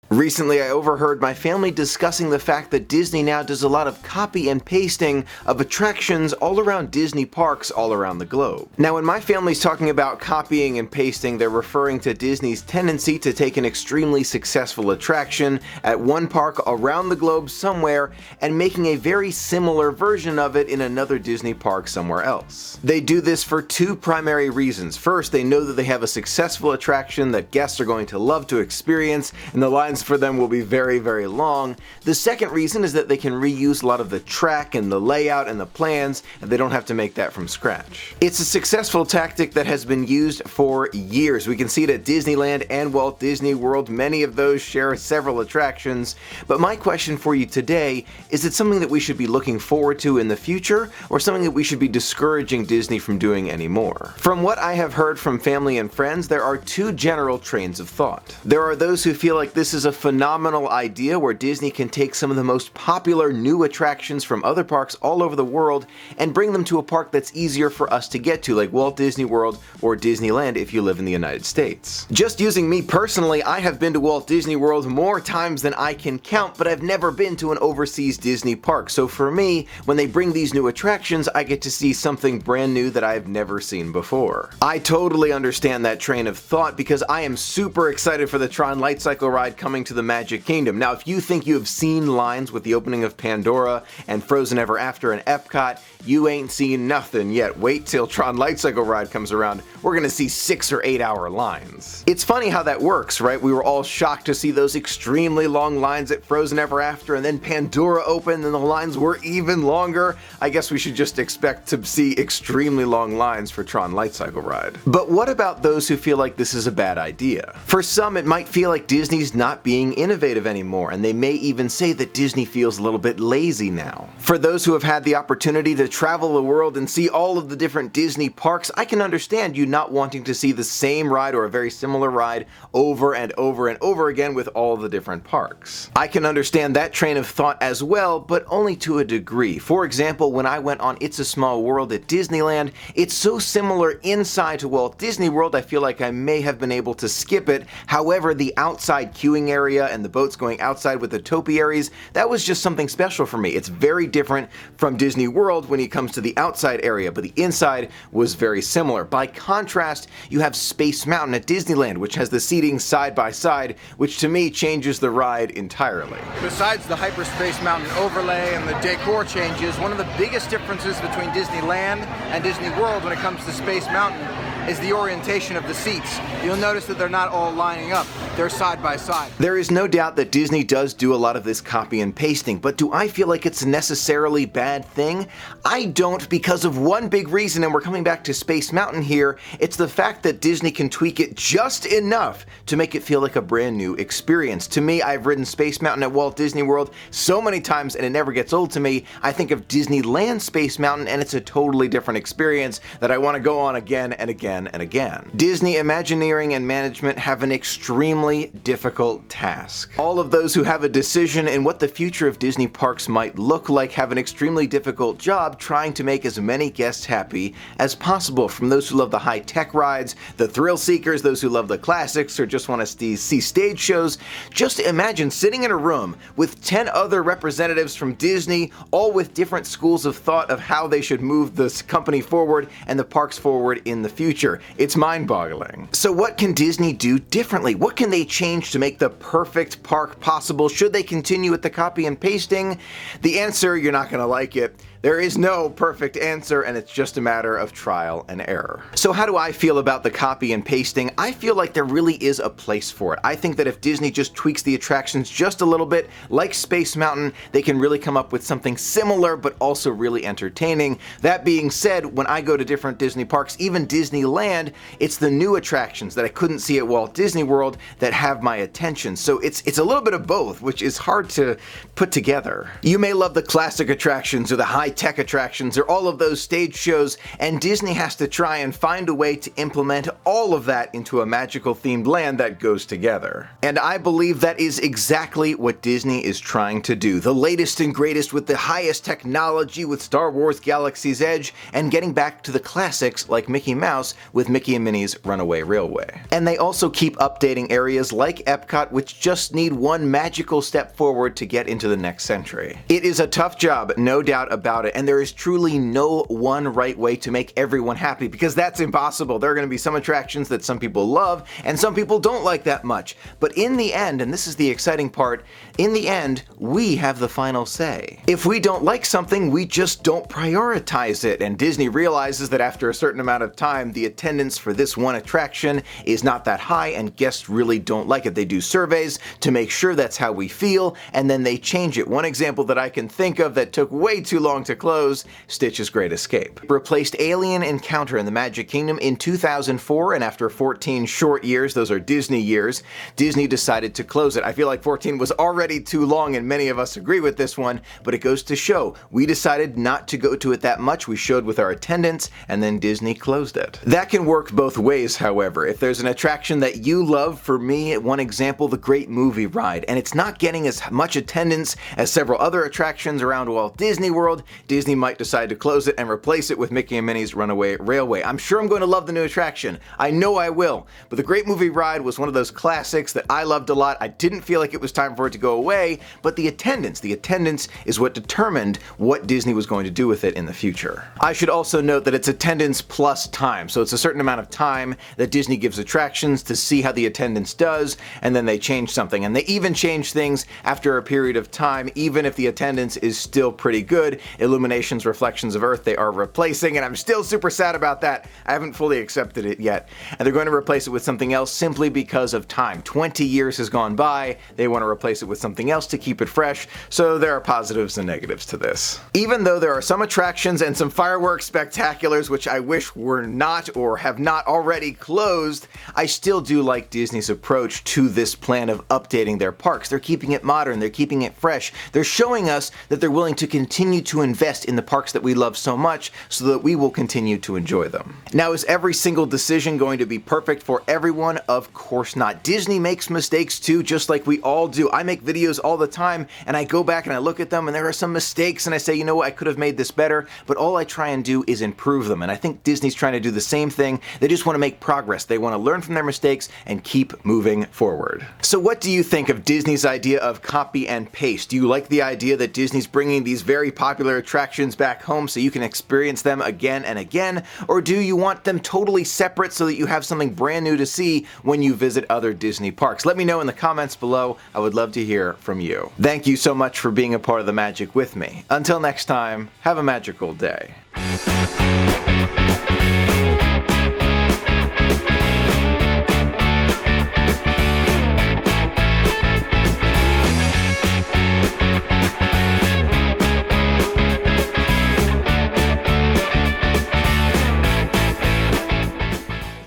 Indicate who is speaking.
Speaker 1: Recently, I overheard my family discussing the fact that Disney now does a lot of copy and pasting of attractions all around Disney parks all around the globe. Now, when my family's talking about copying and pasting, they're referring to Disney's tendency to take an extremely successful attraction at one park around the globe somewhere and making a very similar version of it in another Disney park somewhere else. They do this for two primary reasons. First, they know that they have a successful attraction that guests are going to love to experience, and the lines for them will be very, very long. The second reason is that they can reuse a lot of the track and the layout and the plans, and they don't have to make that from scratch. It's a successful tactic that has been used for years. We can see it at Disneyland and Walt Disney World. Many of those share several attractions. But my question for you today, is it something that we should be looking forward to in the future, or something that we should be discouraging Disney from doing anymore? From what I have heard from family and friends, there are two general trains of thought. There are those who feel like this is a phenomenal idea where Disney can take some of the most popular new attractions from other parks all over the world and bring them to a park that's easier for us to get to, like Walt Disney World or Disneyland if you live in the United States. Just using me personally, I have been to Walt Disney World more times than I can count, but I've never been to an overseas Disney park. So for me, when they bring these new attractions, I get to see something brand new that I've never seen before. I totally understand that train of thought because I am super excited for the Tron Light Cycle ride coming to the Magic Kingdom. Now, if you think you have seen lines with the opening of Pandora and Frozen Ever After and Epcot, you ain't seen nothing yet. Wait till Tron Light Cycle ride comes around. We're gonna see 6 or 8 hour lines. It's funny how that works, right? We were all shocked to see those extremely long lines at Frozen Ever After, and then Pandora opened and the lines were even longer. I guess we should just expect to see extremely long lines for Tron Light Cycle ride. But what about those who feel like this is a bad idea? For some, it might feel like Disney's not being innovative anymore, and they may even say that Disney feels a little bit lazy now. For those who have had the opportunity to travel the world and see all of the different Disney parks, I can understand you not wanting to see the same ride or a very similar ride over and over and over again with all the different parks. I can understand that train of thought as well, but only to a degree. For example, when I went on It's a Small World at Disneyland, it's so similar inside to Walt Disney World, I feel like I may have been able to skip it. However, the outside queuing area and the boats going outside with the topiaries, that was just something special for me. It's very different from Disney World when it comes to the outside area, but the inside was very similar. By contrast, you have Space Mountain at Disneyland, which has the seating side by side, which to me changes the ride entirely.
Speaker 2: Besides the Hyperspace Mountain overlay and the decor changes, one of the biggest differences between Disneyland and Disney World when it comes to Space Mountain is the orientation of the seats. You'll notice that they're not all lining up, they're side by side.
Speaker 1: There is no doubt that Disney does do a lot of this copy and pasting, but do I feel like it's a necessarily bad thing? I don't, because of one big reason, and we're coming back to Space Mountain here. It's the fact that Disney can tweak it just enough to make it feel like a brand new experience. To me, I've ridden Space Mountain at Walt Disney World so many times and it never gets old to me. I think of Disneyland Space Mountain and it's a totally different experience that I want to go on again and again and again. Disney Imagineering and management have an extremely difficult task. All of those who have a decision in what the future of Disney parks might look like have an extremely difficult job trying to make as many guests happy as possible, from those who love the high-tech rides, the thrill seekers, those who love the classics or just want to see stage shows. Just imagine sitting in a room with 10 other representatives from Disney, all with different schools of thought of how they should move this company forward and the parks forward in the future. It's mind-boggling. So what can Disney do differently? What can they change to make the perfect park possible? Should they continue with the copy and pasting? The answer, you're not gonna like it. There is no perfect answer, and it's just a matter of trial and error. So how do I feel about the copy and pasting? I feel like there really is a place for it. I think that if Disney just tweaks the attractions just a little bit, like Space Mountain, they can really come up with something similar but also really entertaining. That being said, when I go to different Disney parks, even Disneyland, it's the new attractions that I couldn't see at Walt Disney World that have my attention. So it's a little bit of both, which is hard to put together. You may love the classic attractions or the high high-tech attractions, there are all of those stage shows, and Disney has to try and find a way to implement all of that into a magical themed land that goes together. And I believe that is exactly what Disney is trying to do. The latest and greatest with the highest technology with Star Wars Galaxy's Edge, and getting back to the classics like Mickey Mouse with Mickey and Minnie's Runaway Railway. And they also keep updating areas like Epcot, which just need one magical step forward to get into the next century. It is a tough job, no doubt about it, and there is truly no one right way to make everyone happy, because that's impossible. There are going to be some attractions that some people love and some people don't like that much. But in the end, and this is the exciting part, in the end, we have the final say. If we don't like something, we just don't prioritize it, and Disney realizes that after a certain amount of time, the attendance for this one attraction is not that high and guests really don't like it. They do surveys to make sure that's how we feel, and then they change it. One example that I can think of that took way too long to close, Stitch's Great Escape. Replaced Alien Encounter in the Magic Kingdom in 2004, and after 14 short years, those are Disney years, Disney decided to close it. I feel like 14 was already too long, and many of us agree with this one, but it goes to show, we decided not to go to it that much. We showed with our attendance, and then Disney closed it. That can work both ways, however. If there's an attraction that you love, for me, one example, the Great Movie Ride, and it's not getting as much attendance as several other attractions around Walt Disney World, Disney might decide to close it and replace it with Mickey and Minnie's Runaway Railway. I'm sure I'm going to love the new attraction. I know I will. But the Great Movie Ride was one of those classics that I loved a lot. I didn't feel like it was time for it to go away, but the attendance is what determined what Disney was going to do with it in the future. I should also note that it's attendance plus time, so it's a certain amount of time that Disney gives attractions to see how the attendance does, and then they change something. And they even change things after a period of time, even if the attendance is still pretty good. Illuminations, Reflections of Earth, they are replacing, and I'm still super sad about that. I haven't fully accepted it yet. And they're going to replace it with something else simply because of time. 20 years has gone by, they want to replace it with something else to keep it fresh, so there are positives and negatives to this. Even though there are some attractions and some fireworks spectaculars which I wish were not or have not already closed, I still do like Disney's approach to this plan of updating their parks. They're keeping it modern, they're keeping it fresh, they're showing us that they're willing to continue to invest in the parks that we love so much so that we will continue to enjoy them. Now, is every single decision going to be perfect for everyone? Of course not. Disney makes mistakes too, just like we all do. I make videos all the time and I go back and I look at them and there are some mistakes and I say, you know what, I could have made this better, but all I try and do is improve them. And I think Disney's trying to do the same thing. They just want to make progress. They want to learn from their mistakes and keep moving forward. So what do you think of Disney's idea of copy and paste? Do you like the idea that Disney's bringing these very popular attractions back home so you can experience them again and again? Or do you want them totally separate so that you have something brand new to see when you visit other Disney parks? Let me know in the comments below. I would love to hear from you. Thank you so much for being a part of the magic with me. Until next time, have a magical day.